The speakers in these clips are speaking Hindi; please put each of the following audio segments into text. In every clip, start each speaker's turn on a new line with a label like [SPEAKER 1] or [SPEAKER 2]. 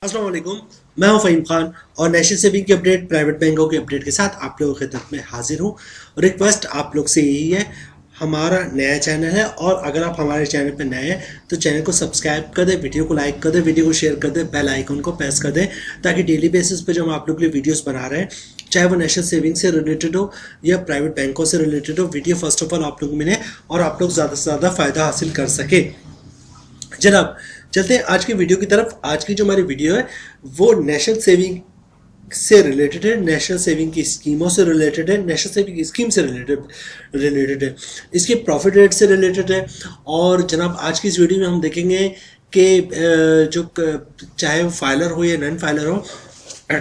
[SPEAKER 1] अस्सलाम वालेकुम। मैं हूं फ़हीम खान और नेशनल सेविंग की अपडेट, प्राइवेट बैंकों की अपडेट के साथ आप लोगों की खिदमत में हाजिर हूं। रिक्वेस्ट आप लोग से यही है, हमारा नया चैनल है और अगर आप हमारे चैनल पर नए हैं तो चैनल को सब्सक्राइब कर दें, वीडियो को लाइक कर दें, वीडियो को शेयर कर दें, बेल आइकन को प्रेस कर दें ताकि डेली बेसिस पे जो हम आप लोग के लिए वीडियोस बना रहे हैं, चाहे वो नेशनल सेविंग से रिलेटेड हो या प्राइवेट बैंकों से रिलेटेड हो, वीडियो फर्स्ट ऑफ ऑल आप लोग को मिले और आप लोग ज़्यादा से ज़्यादा फ़ायदा हासिल कर सके। जनाब चलते हैं आज की वीडियो की तरफ। आज की जो हमारी वीडियो है वो नेशनल सेविंग से रिलेटेड है, नेशनल सेविंग की स्कीमों से रिलेटेड है, नेशनल सेविंग की स्कीम से रिलेटेड है, इसके प्रॉफिट रेट से रिलेटेड है। और जनाब आज की इस वीडियो में हम देखेंगे कि जो चाहे वो फाइलर हो या नॉन फाइलर हो,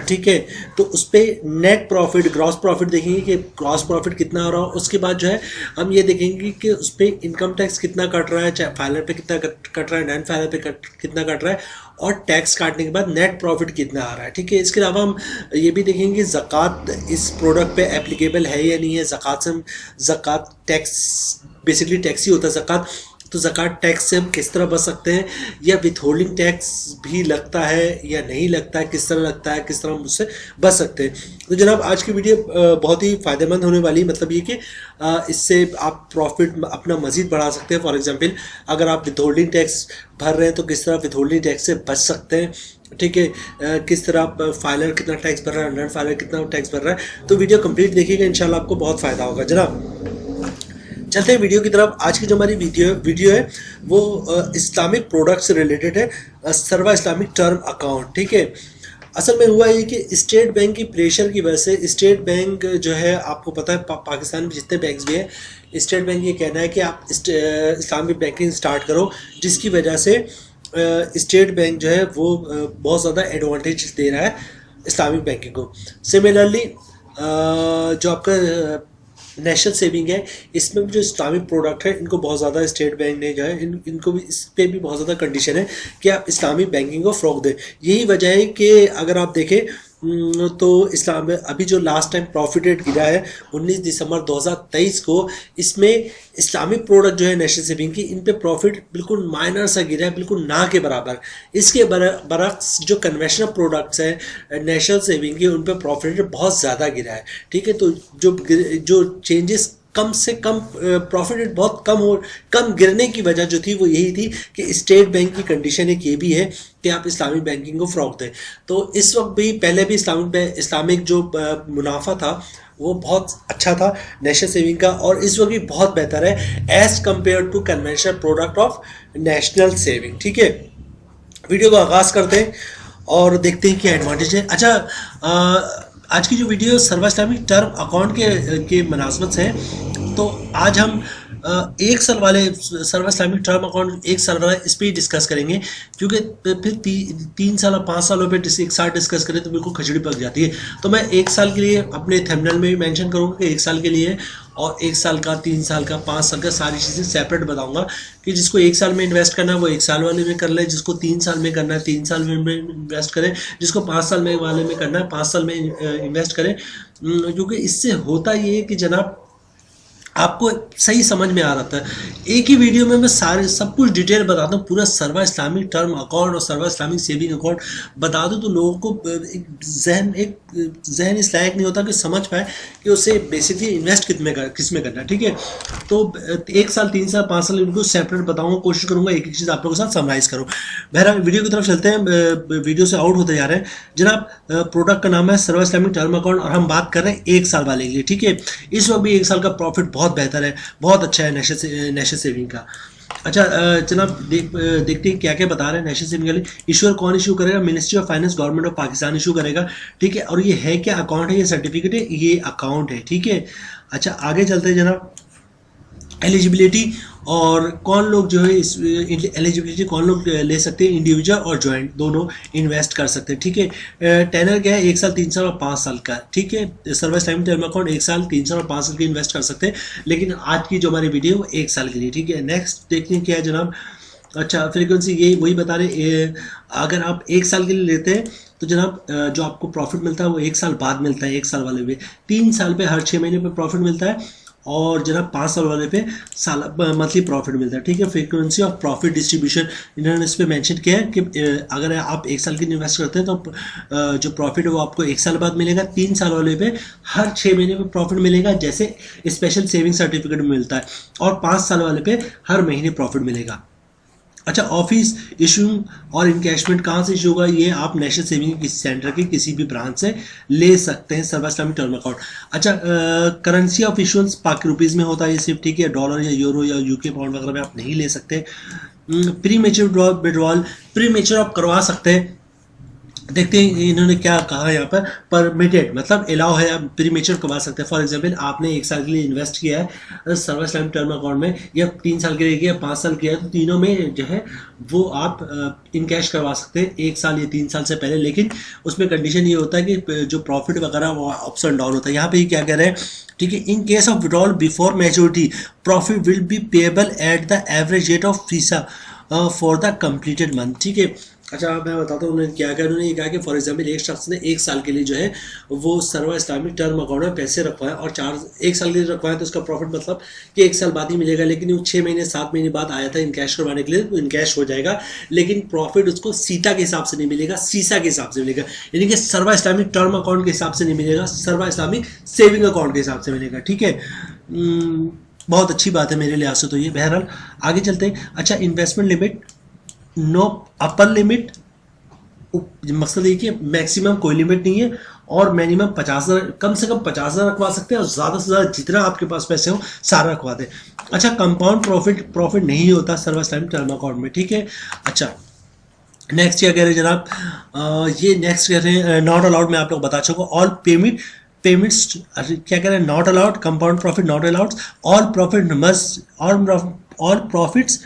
[SPEAKER 1] ठीक है, तो उस पर नेट प्रॉफिट, ग्रॉस प्रॉफिट देखेंगे कि ग्रॉस प्रॉफिट कितना हो रहा है। उसके बाद जो है हम ये देखेंगे कि उस पर इनकम टैक्स कितना कट रहा है, चाहे फाइलर पे कितना कट रहा है, नॉन फाइलर पे कितना कट रहा है, और टैक्स काटने के बाद नेट प्रॉफिट कितना आ रहा है। ठीक है, इसके अलावा हम ये भी देखेंगे ज़कात इस प्रोडक्ट पे एप्लीकेबल है या नहीं है। ज़कात से हम ज़कात टैक्स, बेसिकली टैक्स ही होता है ज़कात, तो ज़कात टैक्स से हम किस तरह बच सकते हैं, या विथ होल्डिंग टैक्स भी लगता है या नहीं लगता है, किस तरह लगता है, किस तरह हम उससे बच सकते हैं। तो जनाब आज की वीडियो बहुत ही फ़ायदेमंद होने वाली है। मतलब ये कि इससे आप प्रॉफिट अपना मज़ीद बढ़ा सकते हैं। फॉर एग्जांपल अगर आप विथ होल्डिंग टैक्स भर रहे हैं तो किस तरह विथ होल्डिंग टैक्स से बच सकते हैं। ठीक है, किस तरह आप फाइलर कितना टैक्स भर रहा है, नॉन फाइलर कितना टैक्स भर रहा है। तो वीडियो कंप्लीट देखिएगा, इंशाल्लाह आपको बहुत फ़ायदा होगा। जनाब चलते हैं वीडियो की तरफ। आज की जो हमारी वीडियो है वो इस्लामिक प्रोडक्ट से रिलेटेड है, सर्वा इस्लामिक टर्म अकाउंट। ठीक है, असल में हुआ ये कि स्टेट बैंक की प्रेशर की वजह से स्टेट बैंक जो है, आपको पता है पाकिस्तान में जितने बैंक्स भी हैं, स्टेट बैंक ये कहना है कि आप इस्लामिक बैंकिंग स्टार्ट करो, जिसकी वजह से स्टेट बैंक जो है वो बहुत ज़्यादा एडवांटेज दे रहा है इस्लामिक बैंकिंग को। सिमिलरली जो आपका नेशनल सेविंग है, इसमें भी जो इस्लामिक प्रोडक्ट है इनको बहुत ज़्यादा स्टेट बैंक ने जो है इनको भी, इस पर भी बहुत ज़्यादा कंडीशन है कि आप इस्लामिक बैंकिंग को फ़रोग़ दें। यही वजह है कि अगर आप देखें तो इस्लाम में अभी जो लास्ट टाइम प्रॉफिट रेट गिरा है 19 दिसंबर 2023 को, इसमें इस्लामिक प्रोडक्ट जो है नेशनल सेविंग की, इन पे प्रॉफिट बिल्कुल माइनर सा गिरा है, बिल्कुल ना के बराबर। इसके बरक्स जो कन्वेंशनल प्रोडक्ट्स हैं नेशनल सेविंग की, उन पे प्रॉफिट रेट बहुत ज़्यादा गिरा है। ठीक है, तो जो चेंजेस कम से कम प्रॉफिट रेट बहुत कम गिरने की वजह जो थी वो यही थी कि स्टेट बैंक की कंडीशन एक ये भी है कि आप इस्लामिक बैंकिंग को फ़रोग़ दें। तो इस वक्त भी, पहले भी इस्लामिक जो मुनाफा था वो बहुत अच्छा था नेशनल सेविंग का, और इस वक्त भी बहुत बेहतर है as compare to conventional product of national saving. ठीक है, वीडियो का आगाज़ करते हैं और देखते हैं क्या एडवांटेज है। अच्छा, आज की जो वीडियो सर्वा इस्लामिक टर्म अकाउंट के मुनासबत से है, तो आज हम एक साल वाले सर्वा इस्लामिक टर्म अकाउंट, एक साल वाला इस पर ही डिस्कस करेंगे, क्योंकि फिर 3 साल और 5 सालों पे एक साथ डिस्कस करें तो बिल्कुल खिचड़ी पक जाती है। तो मैं एक साल के लिए अपने थंबनेल में भी मेंशन करूँगा कि एक साल के लिए, और 1 साल का, 3 साल का, 5 साल का, सारी चीज़ें सेपरेट बताऊंगा कि जिसको 1 साल में इन्वेस्ट करना है वो 1 साल वाले में कर ले, जिसको 3 साल में करना है 3 साल में इन्वेस्ट करें, जिसको 5 साल में वाले में करना है 5 साल में इन्वेस्ट करें। क्योंकि इससे होता ये है कि जनाब आपको सही समझ में आ रहा था। एक ही वीडियो में मैं सब कुछ डिटेल बताता हूँ, पूरा सर्वा इस्लामिक टर्म अकाउंट और सर्वा इस्लामिक सेविंग अकाउंट बता दूँ तो लोगों को एक जहन इस लायक नहीं होता कि समझ पाए कि उसे बेसिकली इन्वेस्ट किस में करना है। ठीक है, तो 1 साल, 3 साल, 5 साल इनको सेपरेट बताऊँगा, कोशिश करूँगा एक एक चीज़ आप लोगों के साथ समराइज करूँ। बहरहाल वीडियो की तरफ चलते हैं, वीडियो से आउट होते जा रहे हैं। जनाब प्रोडक्ट का नाम है सर्वा इस्लामिक टर्म अकाउंट और हम बात कर रहे हैं 1 साल वाले के लिए। ठीक है, इस वक्त भी 1 साल का प्रॉफिट बहुत बेहतर है, बहुत अच्छा है नेशनल सेविंग का। अच्छा जनाब देखते हैं क्या क्या बता रहे हैं नेशनल सेविंग के लिए। इशूअर कौन इशू करेगा? Ministry of finance, government of Pakistan issue करेगा। ठीक है, और ये है क्या अकाउंट है, ये सर्टिफिकेट है, ये अकाउंट है। ठीक है, अच्छा आगे चलते हैं जनाब। एलिजिबिलिटी और कौन लोग जो है इस एलिजिबिलिटी कौन लोग ले सकते हैं, इंडिविजुअल और जॉइंट दोनों इन्वेस्ट कर सकते हैं। ठीक है, टेनर क्या है, 1 साल, 3 साल और 5 साल का। ठीक है, सर्वा इस्लामिक टर्म अकाउंट 1 साल, 3 साल और 5 साल के इन्वेस्ट कर सकते हैं, लेकिन आज की जो हमारी वीडियो वो 1 साल के लिए। ठीक है, नेक्स्ट देखते हैं क्या है जनाब। अच्छा फ्रीक्वेंसी यही वही बता रहे, अगर आप 1 साल के लिए लेते हैं तो जनाब जो आपको प्रॉफिट मिलता है वो 1 साल बाद मिलता है, 1 साल वाले में 3 साल पे हर 6 महीने पे प्रॉफिट मिलता है, और जनाब 5 साल वाले पे साल मंथली प्रॉफिट मिलता है। ठीक है, फ्रीक्वेंसी ऑफ प्रॉफिट डिस्ट्रीब्यूशन इन्होंने इस पर मैंशन किया है कि अगर आप 1 साल के लिए इन्वेस्ट करते हैं तो जो प्रॉफिट है वो आपको 1 साल बाद मिलेगा। 3 साल वाले पे हर 6 महीने में प्रॉफिट मिलेगा जैसे स्पेशल सेविंग सर्टिफिकेट में मिलता है, और 5 साल वाले पे हर महीने प्रॉफिट मिलेगा। अच्छा, ऑफिस इशू और इनकैशमेंट कहाँ से इशू होगा, ये आप नेशनल सेविंग सेंटर के किसी भी ब्रांच से ले सकते हैं, सर्व इस्लामिक टर्म अकाउंट। अच्छा, करेंसी ऑफ इशुएंस पाकि रुपीज़ में होता है ये सिर्फ, ठीक है, डॉलर या यूरो या यूके पाउंड वगैरह में आप नहीं ले सकते। Pre mature withdrawal, pre mature आप करवा सकते हैं। देखते हैं इन्होंने क्या कहा यहाँ पर, परमिटेड मतलब अलाउ है, आप प्रीमेच्योर करवा सकते हैं। फॉर एग्जांपल आपने 1 साल के लिए इन्वेस्ट किया है सर्व इस्लामिक टर्म अकाउंट में, या 3 साल के लिए किया, 5 साल किया है, तो तीनों में जो है वो आप इन कैश करवा सकते हैं 1 साल या 3 साल से पहले। लेकिन उसमें कंडीशन ये होता है कि जो प्रॉफिट वगैरह वो अप्स एंड डाउन होता है। यहाँ पे क्या कह रहे हैं, ठीक है, in case of withdrawal before maturity profit will be payable at the average rate of फीसा फॉर द कंप्लीटेड मंथ। ठीक है, अच्छा मैं बताता हूँ उन्होंने क्या कहा। उन्होंने ये कहा कि फॉर एग्जांपल एक शख्स ने 1 साल के लिए जो है वो सर्व इस्लामिक टर्म अकाउंट में पैसे रखवाए और 1 साल के लिए रखवाए, तो उसका प्रॉफिट मतलब कि 1 साल बाद ही मिलेगा, लेकिन वो 6 महीने 7 महीने बाद आया था इनकैश करवाने के लिए, तो इनकैश हो जाएगा, लेकिन प्रॉफिट उसको सीटा के हिसाब से नहीं मिलेगा, सीसा के हिसाब से मिलेगा, यानी कि सर्व इस्लामिक टर्म अकाउंट के हिसाब से नहीं मिलेगा, सर्व इस्लामिक सेविंग अकाउंट के हिसाब से मिलेगा। ठीक है, बहुत अच्छी बात है मेरे लिहाज से तो ये। बहरहाल आगे चलते हैं। अच्छा, investment limit, no upper limit, मकसद ये कि मैक्सिमम कोई लिमिट नहीं है, और मिनिमम 50,000, कम से कम 50,000 रखवा सकते हैं, और ज़्यादा से ज़्यादा जितना आपके पास पैसे हो सारा रखवा दें। अच्छा, कंपाउंड प्रॉफिट नहीं होता सर्व इस्लामिक टर्म अकाउंट में। ठीक है, अच्छा नेक्स्ट क्या कह रहे हैं जनाब, ये नेक्स्ट कह रहे हैं नॉट अलाउड, मैं आप लोग बता चुका। ऑल पेमेंट्स क्या कह रहे हैं, not allowed, compound profit not allowed, all profit must, all profits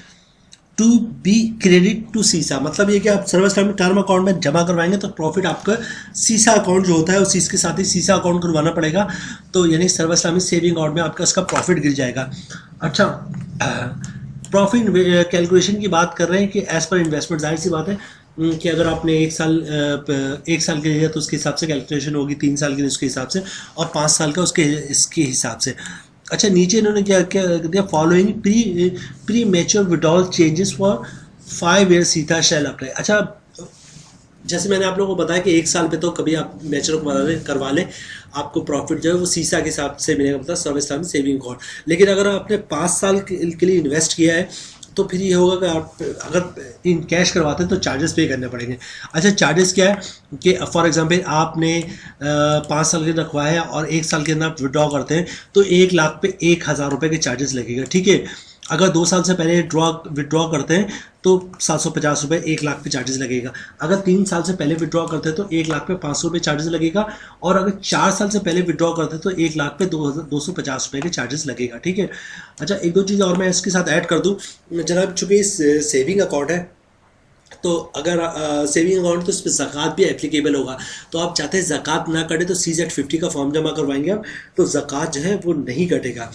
[SPEAKER 1] to be credit to सीसा, मतलब ये कि आप सर्व इस्लामिक टर्म अकाउंट में जमा करवाएंगे तो प्रॉफिट आपका सीसा अकाउंट जो होता है उसी के साथ ही सीसा अकाउंट करवाना पड़ेगा, तो यानी सर्व इस्लामिक सेविंग अकाउंट में आपका उसका प्रॉफिट गिर जाएगा। अच्छा, प्रॉफिट कैलकुलेशन की बात कर रहे हैं कि एज पर इन्वेस्टमेंट, जाहिर सी बात है कि अगर आपने 1 साल के लिए तो उसके हिसाब से कैलकुलेशन होगी, 3 साल के लिए उसके हिसाब से, और 5 साल का इसके हिसाब से। अच्छा, नीचे इन्होंने क्या क्या दिया, following pre mature withdrawal changes for 5 year Sita shall apply. अच्छा, जैसे मैंने आप लोगों को बताया कि 1 साल पे तो कभी आप मेच्योर करवा लें, आपको प्रॉफिट जो है वो सीसा के हिसाब से मिलेगा, मतलब सर्व इस्लामिक सेविंग अकाउंट। लेकिन अगर आपने 5 साल के लिए इन्वेस्ट किया है तो फिर ये होगा कि आप अगर इन कैश करवाते हैं तो चार्जेस पे करने पड़ेंगे। अच्छा, चार्जेस क्या है कि फॉर एग्जांपल आपने 5 साल के रखवाया है और 1 साल के अंदर आप विड्रॉ करते हैं तो 1 लाख पे 1,000 रुपये के चार्जेस लगेगा। ठीक है, अगर 2 साल से पहले विड्रॉ करते हैं तो 750 रुपये 1 लाख पे चार्जेस लगेगा। अगर 3 साल से पहले विड्रॉ करते हैं तो 1 लाख पे 500 रुपये चार्जेस लगेगा, और अगर 4 साल से पहले विड्रॉ करते हैं तो 1 लाख पे 250 रुपये के चार्जेस लगेगा। ठीक है, अच्छा एक दो चीज़ और मैं इसके साथ ऐड कर दूँ जनाब, चूँकि सेविंग अकाउंट है तो अगर सेविंग अकाउंट तो इस पर ज़कात भी एप्लीकेबल होगा, तो आप चाहते हैं ज़कात ना कटे तो CZ50 का फॉर्म जमा करवाएंगे आप, तो ज़कात जो है वो नहीं कटेगा।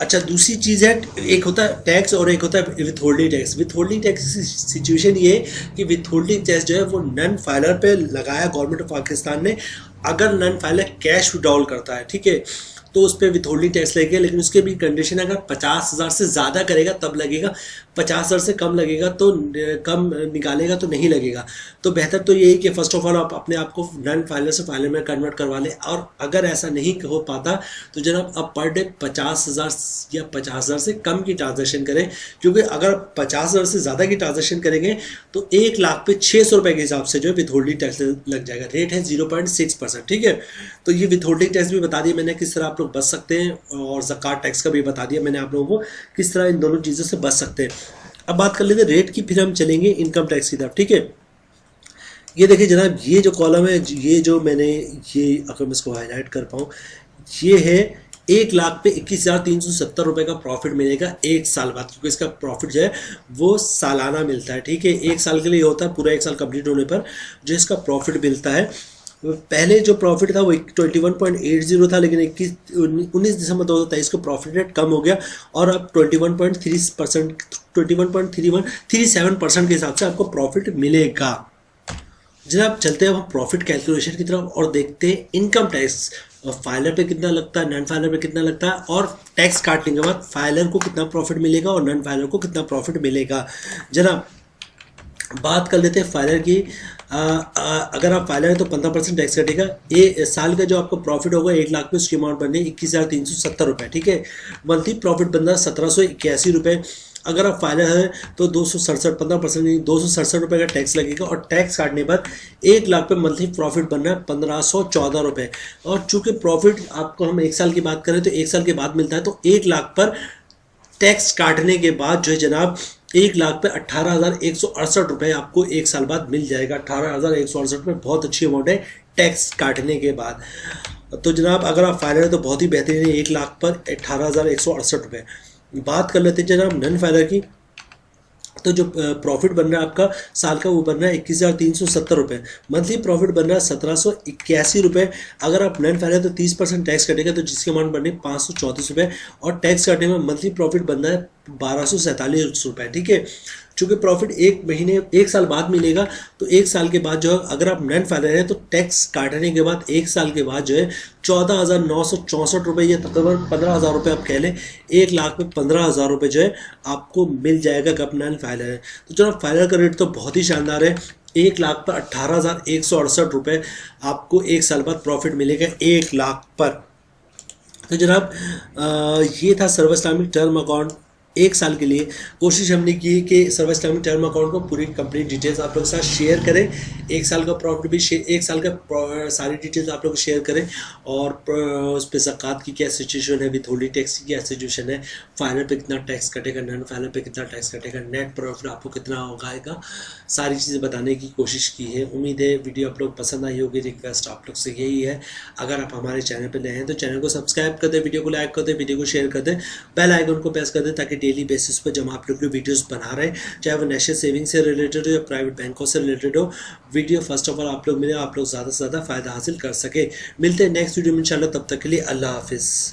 [SPEAKER 1] अच्छा, दूसरी चीज़ है, एक होता है टैक्स और एक होता है with holding tax. With holding tax की सिचुएशन ये है कि विथ होल्डिंग टैक्स जो है वो नन फाइलर पे लगाया गवर्नमेंट ऑफ पाकिस्तान ने, अगर नन फाइलर कैश विड्रॉल करता है, ठीक है, तो उस पर विथ होल्डिंग टैक्स लगेगा, लेकिन उसके भी कंडीशन अगर 50,000 से ज़्यादा करेगा तब लगेगा, 50,000 से कम लगेगा तो कम निकालेगा तो नहीं लगेगा। तो बेहतर तो यही कि फ़र्स्ट ऑफ ऑल आप अपने आप को नन फाइलर से फाइलर में कन्वर्ट करवा लें, और अगर ऐसा नहीं हो पाता तो जनाब आप पर डे 50,000 या 50,000 से कम की ट्रांजेक्शन करें, क्योंकि अगर 50,000 से ज़्यादा की ट्रांजेक्शन करेंगे तो 1 लाख पे 600 रुपये के हिसाब से जो है विथ होल्डिंग टैक्स लग जाएगा। रेट है 0.6%। ठीक है, तो ये विथ होल्डिंग टैक्स भी बता दिया मैंने किस तरह आप लोग बच सकते हैं, और ज़कात टैक्स का भी बता दिया मैंने आप लोगों को किस तरह इन दोनों चीज़ों से बच सकते हैं। अब बात कर लेते हैं रेट की, फिर हम चलेंगे इनकम टैक्स की तरफ। ठीक है, ये देखिए जनाब, ये जो कॉलम है, ये जो मैंने ये अगर मैं इसको हाईलाइट कर पाऊँ, ये है 1 लाख पे 21,370 रुपये का प्रॉफिट मिलेगा 1 साल बाद, क्योंकि इसका प्रॉफिट जो है वो सालाना मिलता है। ठीक है, 1 साल के लिए होता है, पूरा 1 साल कंप्लीट होने पर जो इसका प्रॉफिट मिलता है। पहले जो प्रॉफिट था वो 21.80 था, लेकिन 19 दिसंबर 2023 को प्रॉफिट रेट कम हो गया और अब 21.3%, 21.37% के हिसाब से आपको प्रॉफिट मिलेगा। जनाब चलते हैं हम प्रॉफिट कैलकुलेशन की तरफ और देखते हैं इनकम टैक्स फाइलर पे कितना लगता है, नॉन फाइलर पे कितना लगता है, और टैक्स काटने के बाद फाइलर को कितना प्रॉफिट मिलेगा और नॉन फाइलर को कितना प्रॉफिट मिलेगा। जनाब बात कर लेते हैं फाइलर की। अगर आप फाइलर हैं तो 15% टैक्स कटेगा। ये साल का जो आपका प्रॉफिट होगा 1 लाख पे, उसकी अमाउंट बननी है 21,370 रुपये, ठीक है। मंथली प्रॉफिट बनना 1781 रुपये। अगर आप फाइलर हैं तो 267, 15% नहीं, 267 रुपये का टैक्स लगेगा, और टैक्स काटने पर 1 लाख पे मंथली प्रॉफिट बनना है 1514 रुपये। और चूंकि प्रॉफिट आपको हम 1 साल की बात करें तो 1 साल के बाद मिलता है, तो 1 लाख पर टैक्स काटने के बाद जो है जनाब 1 लाख पे 18,168 रुपये आपको 1 साल बाद मिल जाएगा। 18,168 रुपये बहुत अच्छी अमाउंट है टैक्स काटने के बाद। तो जनाब अगर आप फाइलर है तो बहुत ही बेहतरीन है, 1 लाख पर 18,168 रुपये। बात कर लेते हैं जनाब नॉन फाइलर की। तो जो प्रॉफिट बन रहा है आपका साल का वो बन रहा है 21,370 रुपये। मंथली प्रॉफिट बन रहा है 1781 रुपये। अगर आप नॉन फाइलर तो 30% टैक्स कटेगा, तो जिसकी अमाउंट बन रही है 534 रुपये, और टैक्स काटने में मंथली प्रॉफिट बन रहा है 1247 रुपये, ठीक है। चूँकि प्रॉफिट 1 साल बाद मिलेगा, तो 1 साल के बाद जो है अगर आप नॉन फाइलर हैं तो टैक्स काटने के बाद 1 साल के बाद जो है 14,964 रुपये, या तकरीबन 15,000 रुपये आप कह लें। 1 लाख में 15,000 रुपये जो है आपको मिल जाएगा अगर आप नॉन फाइलर है। तो जनाब फाइलर का रेट तो बहुत ही शानदार है। 1 लाख पर 18,168 रुपये आपको 1 साल बाद प्रॉफिट मिलेगा 1 लाख पर। तो जनाब ये था सर्व इस्लामिक टर्म अकाउंट 1 साल के लिए। कोशिश हमने की कि सर्व इस्लामिक टर्म अकाउंट को पूरी कंप्लीट डिटेल्स आप लोग के साथ शेयर करें। 1 साल का प्रॉफिट भी 1 साल का सारी डिटेल्स आप लोग शेयर करें, और उस पर ज़कात की क्या सिचुएशन है, विथहोल्डिंग टैक्स की क्या सिचुएशन है, फाइनल पे कितना टैक्स कटेगा, नॉन फाइनल पे कितना टैक्स कटेगा, नेट प्रॉफिट आपको कितना होगा, सारी चीज़ें बताने की कोशिश की है। उम्मीद है वीडियो आप लोग पसंद आई होगी। रिक्वेस्ट आप लोग से यही है, अगर आप हमारे चैनल पर नए हैं तो चैनल को सब्सक्राइब कर दें, वीडियो को लाइक कर दें, वीडियो को शेयर कर दें, बेल आइकन को प्रेस कर दें, ताकि डेली बेसिस पर जब आप लोग वीडियोस बना रहे हैं, चाहे वो नेशनल सेविंग से रिलेटेड हो या प्राइवेट बैंकों से रिलेटेड हो, वीडियो फर्स्ट ऑफ ऑल आप लोग मिले, आप लोग ज़्यादा से ज़्यादा फ़ायदा हासिल कर सके। मिलते हैं नेक्स्ट वीडियो में इंशाल्लाह, तब तक के लिए अल्लाह हाफिज़।